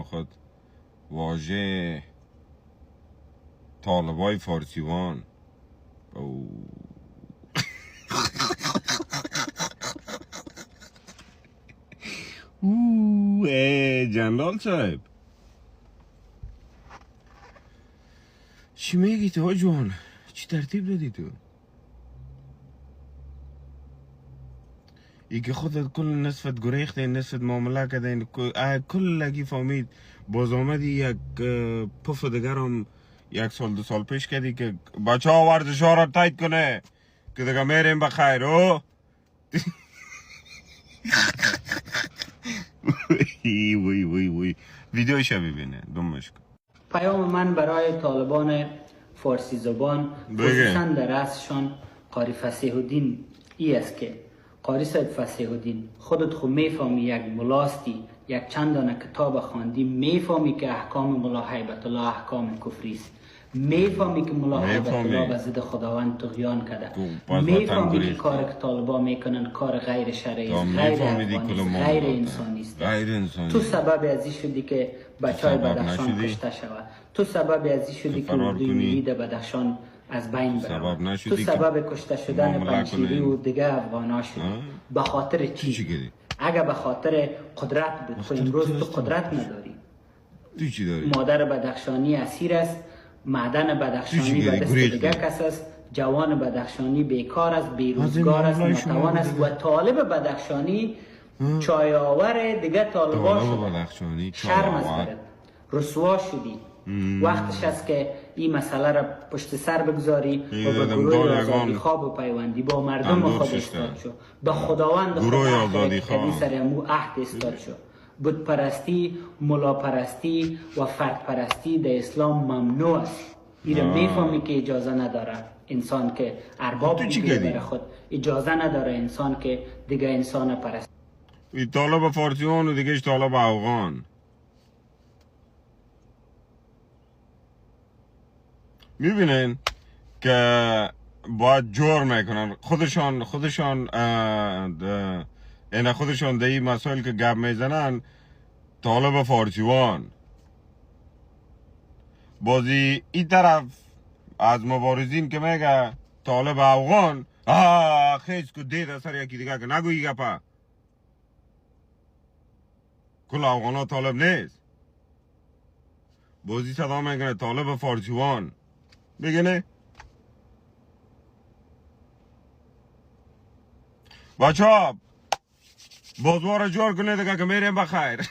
خود واژه طالبای فارسیوان جنرال صاحب چی میگی تو جوان؟ چی ترتیب دادی تو؟ ای که خودت کل نصفت گریخته، نصفت معامله کرده، کل لگی فهمید. باز آمدی یک پف دیگرم 1 سال 2 سال پیش کردی که بچه ها ورزش ها را تایید کنه که دیگه میریم بخیر. وی ویدیوش ببینه دمش کن. پیام من برای طالبان فارسی زبان خصوصا در رأسشان قاری فصیح الدین ای است که قاری صاحب فصیح الدین، خودت خود میفهمی یک ملاستی، یک چند دانه کتاب خواندی، میفهمی که احکام ملا هیبت الله احکام کفری است، میفهمی که ملا هیبت الله به ضد خداوند طغیان کرده، میفهمی که کار که طالبان میکنن کار غیر شرعی است، غیر افغانی است، غیر انسانی است. تو سبب ازی شدی که بچهای بدخشان کشته شود، تو سبب ازی شدی که اردوی ملی در بدخشان از بین برود، تو سبب کشته شدن پنجشیری و دیگه افغانا شد. به خاطر چی؟ اگه به خاطر قدرت بود خب امروز تو قدرت نداری. تو چی داری؟ مادر بدخشانی اسیر است، معدن بدخشانی به دست دیگه کس است، جوان بدخشانی بیکار است، بیروزگار است، ناتوان است و طالب بدخشانی چای آور دیگه طالبان شده. شرم است برد، رسوا شدی. وقتش است که این مسئله را پشت سر بگذاری و به گروه آزادی خواب و پیوندی با مردم خود استاد شو، به خداوند خود عهد سر امو عهد استاد شو. بت پرستی، ملا پرستی و فرد پرستی در اسلام ممنوع است. این میفهمی که اجازه نداره انسان که ارباب بگیره خود، اجازه نداره انسان که دیگه انسان پرست. این طالب فارسیان و دیگه طالب افغان. میبینین که باید جور میکنن خودشان در این مسائل که گپ میزنن طالب فارسیوان. بازی این طرف از مبارزین که میگه طالب افغان، خیز که دید سر یکی دیگه که نگویی گپا کل افغان ها طالب نیست. بازی صدا میکنه طالب فارسیوان. بگنه بچه ها بازوار جور کنه دیگه که میریم بخیر.